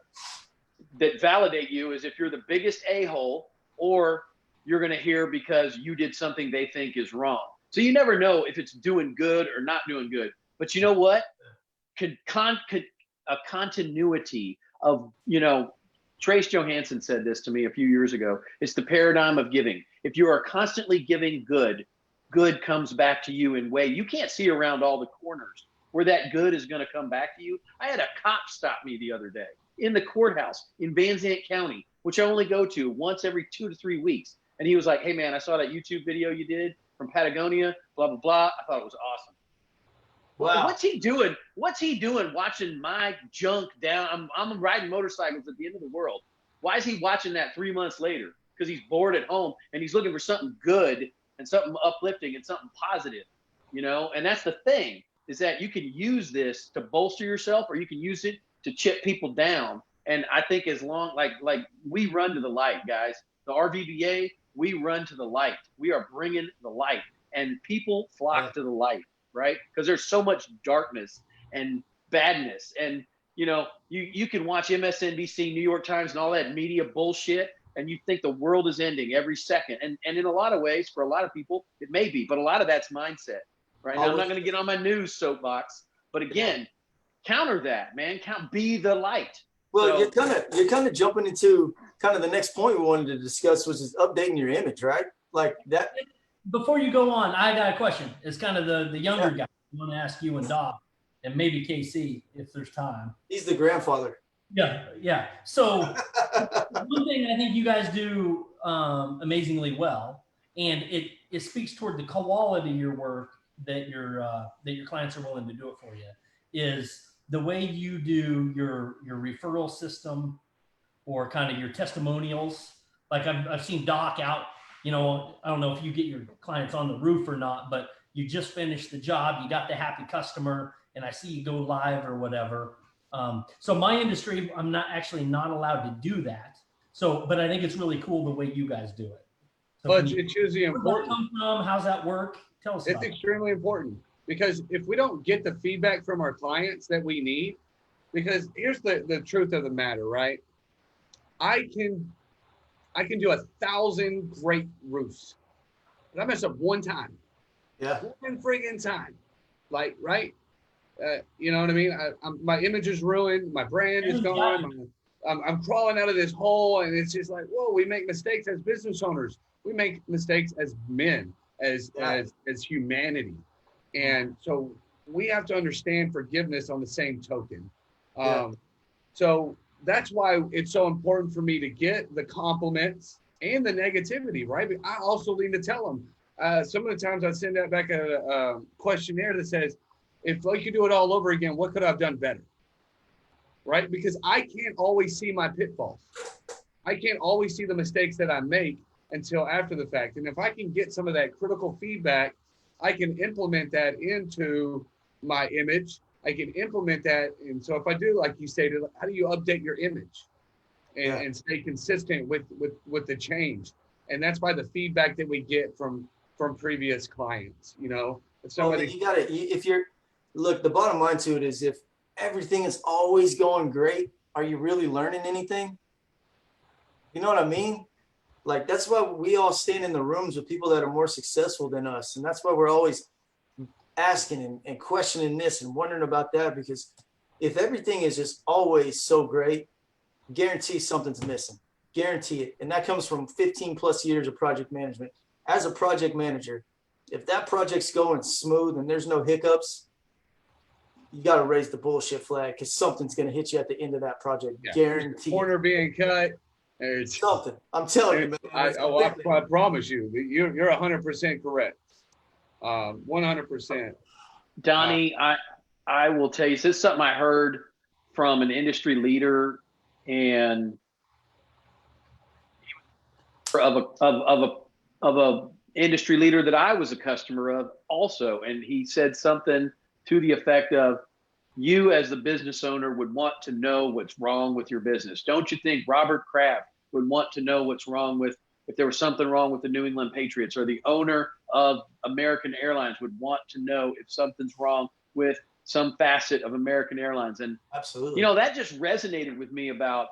that validate you is if you're the biggest a-hole, or you're going to hear because you did something they think is wrong. So you never know if it's doing good or not doing good. But you know what? A continuity of, Trace Johansson said this to me a few years ago. It's the paradigm of giving. If you are constantly giving good, good comes back to you in way you can't see around all the corners where that good is going to come back to you. I had a cop stop me the other day in the courthouse in Van Zandt County, which I only go to once every 2 to 3 weeks. And he was like, "Hey man, I saw that YouTube video you did from Patagonia, blah, blah, blah. I thought it was awesome." Wow. What's he doing? What's he doing watching my junk down? I'm riding motorcycles at the end of the world. Why is he watching that 3 months later? Because he's bored at home and he's looking for something good and something uplifting and something positive, And that's the thing, is that you can use this to bolster yourself, or you can use it to chip people down. And I think as long, like we run to the light, guys. The RVBA, we run to the light. We are bringing the light, and people flock to the light. Right? Because there's so much darkness and badness. And, you can watch MSNBC, New York Times, and all that media bullshit, and you think the world is ending every second. And in a lot of ways, for a lot of people, it may be, but a lot of that's mindset. Right? Now, I'm not going to get on my news soapbox, but again, counter that, man. Be the light. Well, you're kind of jumping into kind of the next point we wanted to discuss, which is updating your image, right? Like that. Before you go on, I got a question. It's kind of the younger guy. I want to ask you and Doc, and maybe KC if there's time. He's the grandfather. Yeah. So one thing I think you guys do amazingly well, and it speaks toward the quality of your work that your clients are willing to do it for you, is the way you do your referral system, or kind of your testimonials. Like I've seen Doc out. I don't know if you get your clients on the roof or not, but you just finished the job, you got the happy customer, and I see you go live or whatever. So my industry, I'm not allowed to do that. So, but I think it's really cool the way you guys do it. So but it's usually important. Where does that come from? How's that work? Tell us. It's extremely important, because if we don't get the feedback from our clients that we need, because here's the truth of the matter, right? I can do 1,000 great roofs, but I mess up one time. Yeah. One friggin' time. Like, right? You know what I mean? My image is ruined. My brand is gone. I'm crawling out of this hole, and it's just like, whoa, we make mistakes as business owners. We make mistakes as men, as humanity. And so we have to understand forgiveness on the same token. So that's why it's so important for me to get the compliments and the negativity, right? But I also need to tell them. Some of the times I send out back a questionnaire that says, if I could do it all over again, what could I have done better? Right? Because I can't always see my pitfalls. I can't always see the mistakes that I make until after the fact. And if I can get some of that critical feedback, I can implement that into my image. I can implement that. And so if I do, like you stated, how do you update your image and stay consistent with the change? And that's by the feedback that we get from previous clients, If somebody, look, the bottom line to it is, if everything is always going great, are you really learning anything? You know what I mean? Like, that's why we all stand in the rooms with people that are more successful than us. And that's why we're always asking and questioning this and wondering about that, because if everything is just always so great, guarantee something's missing. Guarantee it. And that comes from 15 plus years of project management. As a project manager, if that project's going smooth and there's no hiccups, you got to raise the bullshit flag, because something's going to hit you at the end of that project. Guaranteed. Corner being cut. It's something. I'm telling you, man. I promise you, you're 100% correct. 100%. Donnie, I will tell you, this is something I heard from an industry leader and of a industry leader that I was a customer of also. And he said something to the effect of, you as the business owner would want to know what's wrong with your business. Don't you think Robert Kraft would want to know what's wrong with, if there was something wrong with the New England Patriots, or the owner of American Airlines would want to know if something's wrong with some facet of American Airlines? And Absolutely, you know, that just resonated with me about,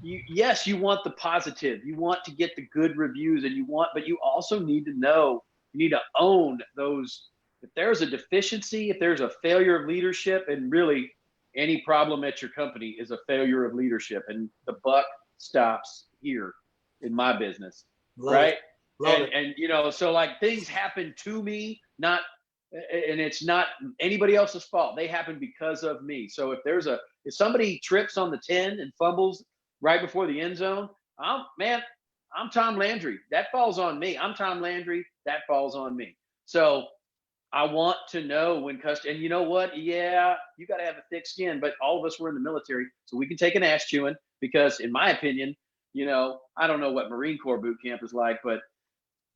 yes, you want the positive, you want to get the good reviews, and but you also need to know, you need to own those. If there's a deficiency, if there's a failure of leadership, and really any problem at your company is a failure of leadership, and the buck stops here in my business. Love right? Love it. And you know, so like things happen to me, and it's not anybody else's fault. They happen because of me. So if somebody trips on the 10 and fumbles right before the end zone, I'm Tom Landry. That falls on me. I'm Tom Landry. That falls on me. So I want to know when and you know what? Yeah, you got to have a thick skin, but all of us were in the military, so we can take an ass chewing, because in my opinion, you know, I don't know what Marine Corps boot camp is like, but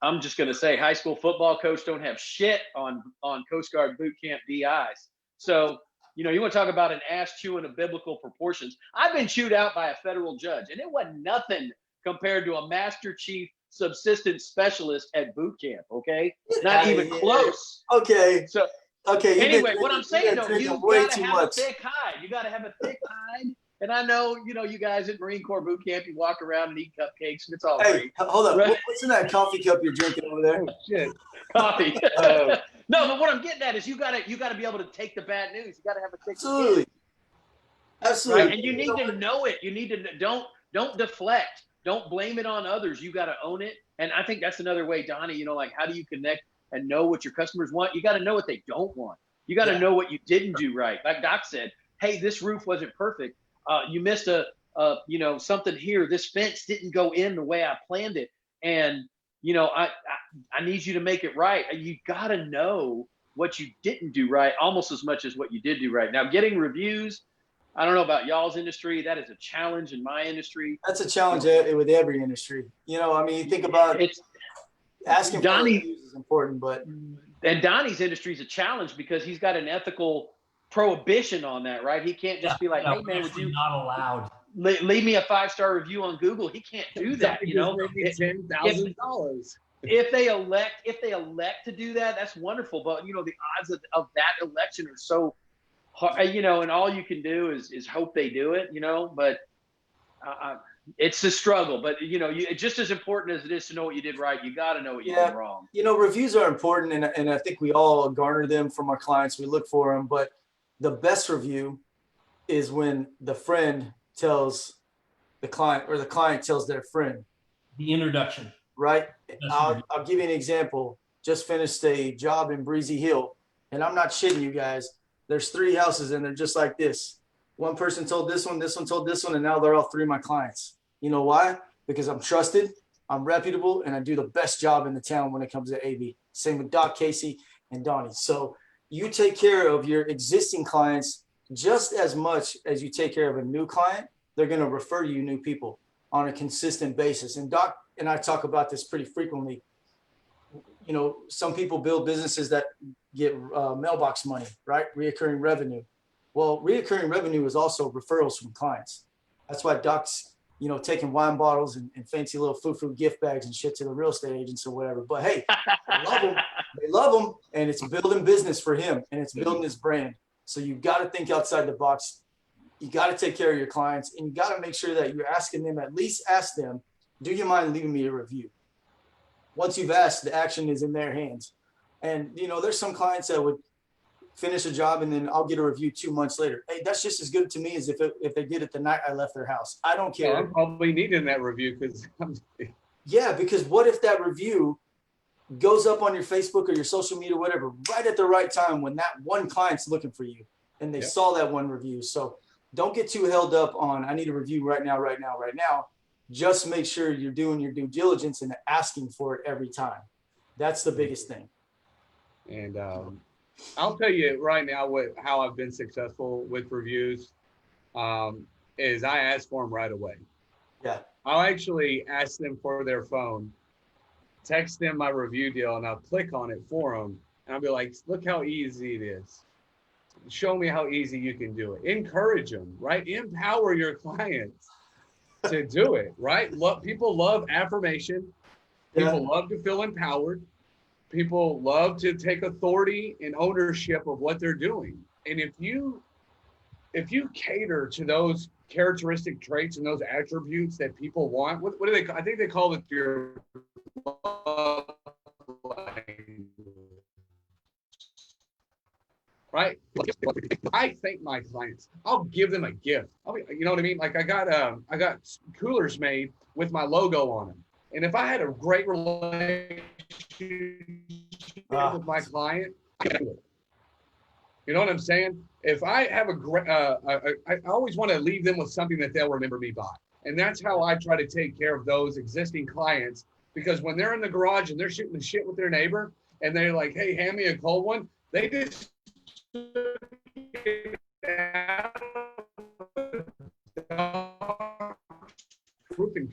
I'm just going to say high school football coach don't have shit on Coast Guard boot camp DIs. So, you know, you want to talk about an ass chewing of biblical proportions. I've been chewed out by a federal judge, and it wasn't nothing compared to a Master Chief Subsistence Specialist at boot camp. Okay. Not even close. Okay. So, okay. Anyway, what I'm saying though, you got to have a much. thick hide. You got to have a thick hide. And I know, you know, you guys at Marine Corps boot camp, you walk around and eat cupcakes, and it's all great. Hold up. Right? What's in that coffee cup you're drinking over there? Oh shit. Coffee. No, but what I'm getting at is you gotta be able to take the bad news. You gotta have a thick skin. Absolutely. Right? And you need to know it. You need to don't deflect. Don't blame it on others. You got to own it. And I think that's another way, Donnie, you know, like, how do you connect and know what your customers want? You got to know what they don't want. You got to know what you didn't do right. Like Doc said, hey, this roof wasn't perfect. You missed you know, something here. This fence didn't go in the way I planned it. And, you know, I need you to make it right. You got to know what you didn't do right almost as much as what you did do right. Now, getting reviews, I don't know about y'all's industry. That is a challenge in my industry. That's a challenge with every industry. You know, I mean, you think about asking for reviews is important, but. And Donnie's industry is a challenge because he's got an ethical prohibition on that, right? He can't just be like, hey, man, would you not allowed. Leave me a 5-star review on Google. He can't do that, you know. $10,000. If they elect to do that, that's wonderful. But you know, the odds of that election are so hard, you know, and all you can do is hope they do it, you know. But it's a struggle. But you know, just as important as it is to know what you did right, you got to know what you did wrong. You know, reviews are important, and I think we all garner them from our clients. We look for them, but the best review is when the friend tells the client, or the client tells their friend. The introduction. Right. I'll give you an example. Just finished a job in Breezy Hill, and I'm not shitting you guys. There's 3 houses, and they're just like this. One person told this one told this one, and now they're all 3 of my clients. You know why? Because I'm trusted, I'm reputable, and I do the best job in the town when it comes to AV. Same with Doc, Casey, and Donnie. So you take care of your existing clients just as much as you take care of a new client. They're going to refer you new people on a consistent basis. And Doc and I talk about this pretty frequently. You know, some people build businesses that get mailbox money, right? Reoccurring revenue. Well, reoccurring revenue is also referrals from clients. That's why Doc's, you know, taking wine bottles and fancy little food gift bags and shit to the real estate agents or whatever. But hey, they love them, and it's building business for him, and it's building his brand. So you got to think outside the box. You got to take care of your clients, and you got to make sure that you're asking them, at least ask them, do you mind leaving me a review? Once you've asked, the action is in their hands. And, you know, there's some clients that would finish a job and then I'll get a review 2 months later. Hey, that's just as good to me as if they did it the night I left their house. I don't care. Yeah, I'm probably needing that review because because what if that review goes up on your Facebook or your social media, whatever, right at the right time when that one client's looking for you and they saw that one review. So don't get too held up on, I need a review right now. Just make sure you're doing your due diligence and asking for it every time. That's the biggest thing. And I'll tell you right now how I've been successful with reviews. is I ask for them right away. Yeah. I'll actually ask them for their phone, text them my review deal, and I'll click on it for them. And I'll be like, look how easy it is. Show me how easy you can do it. Encourage them, right? Empower your clients to do it, right? People love affirmation. People love to feel empowered. People love to take authority and ownership of what they're doing. And if you cater to those characteristic traits and those attributes that people want, what do they? I think they call it your love language. Right? I thank my clients. I'll give them a gift. You know what I mean? Like I got coolers made with my logo on them. And if I had a great relationship with my client, I do it. You know what I'm saying? If I have a great, I always want to leave them with something that they'll remember me by. And that's how I try to take care of those existing clients. Because when they're in the garage and they're shooting the shit with their neighbor and they're like, hey, hand me a cold one, they just and cooling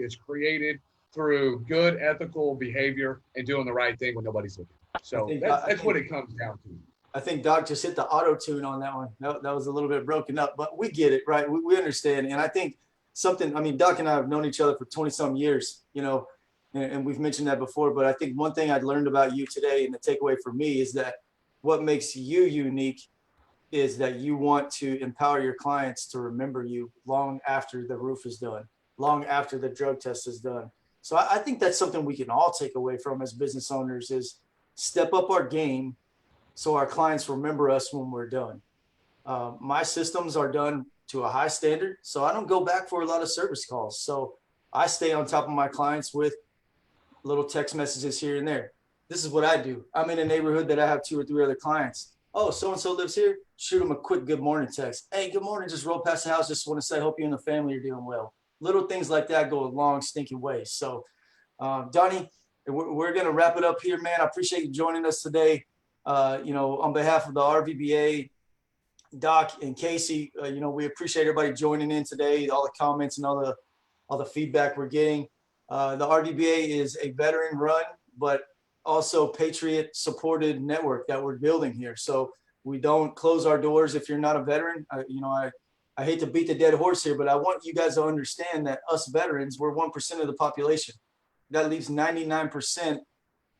is created through good ethical behavior and doing the right thing when nobody's looking. So that's what it comes down to. I think Doc just hit the auto tune on that one. That was a little bit broken up, but we get it, right? We understand. And I think Doc and I have known each other for 20 some years, you know, and we've mentioned that before, but I think one thing I learned about you today and the takeaway for me is that what makes you unique is that you want to empower your clients to remember you long after the roof is done, long after the drug test is done. So I think that's something we can all take away from as business owners is step up our game so our clients remember us when we're done. My systems are done to a high standard, so I don't go back for a lot of service calls. So I stay on top of my clients with little text messages here and there. This is what I do. I'm in a neighborhood that I have 2 or 3 other clients. Oh, so-and-so lives here. Shoot them a quick good morning text. Hey, good morning. Just roll past the house. Just want to say, hope you and the family are doing well. Little things like that go a long stinking way. So, Donnie, we're going to wrap it up here, man. I appreciate you joining us today. On behalf of the RVBA, Doc and Casey, we appreciate everybody joining in today, all the comments and all the feedback we're getting. The RVBA is a veteran run, but also Patriot supported network that we're building here. So we don't close our doors if you're not a veteran. I hate to beat the dead horse here, but I want you guys to understand that us veterans, we're 1% of the population. That leaves 99%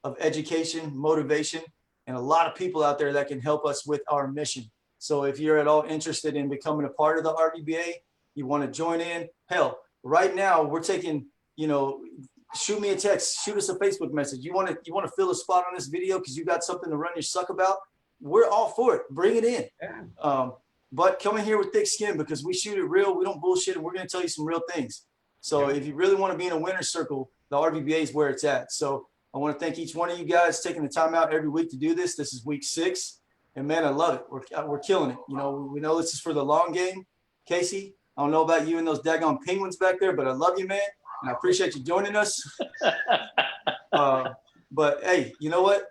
of education, motivation, and a lot of people out there that can help us with our mission. So if you're at all interested in becoming a part of the RVBA, you want to join in, hell, right now we're taking, shoot me a text, shoot us a Facebook message. You want to fill a spot on this video because you got something to run your suck about? We're all for it. Bring it in. Yeah. But come in here with thick skin because we shoot it real. We don't bullshit, and we're going to tell you some real things. So if you really want to be in a winner's circle, the RVBA is where it's at. So I want to thank each one of you guys taking the time out every week to do this. This is week 6. And, man, I love it. We're killing it. We know this is for the long game. Casey, I don't know about you and those daggone penguins back there, but I love you, man. And I appreciate you joining us. But, hey, you know what?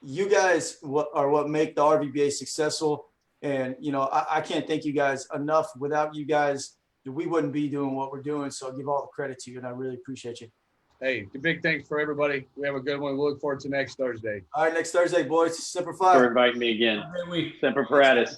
You guys are what make the RVBA successful. And, I can't thank you guys enough. Without you guys, we wouldn't be doing what we're doing. So I give all the credit to you, and I really appreciate you. Hey, big thanks for everybody. We have a good one. We'll look forward to next Thursday. All right, next Thursday, boys. Semper Fi. For inviting me again. Semper Paratus.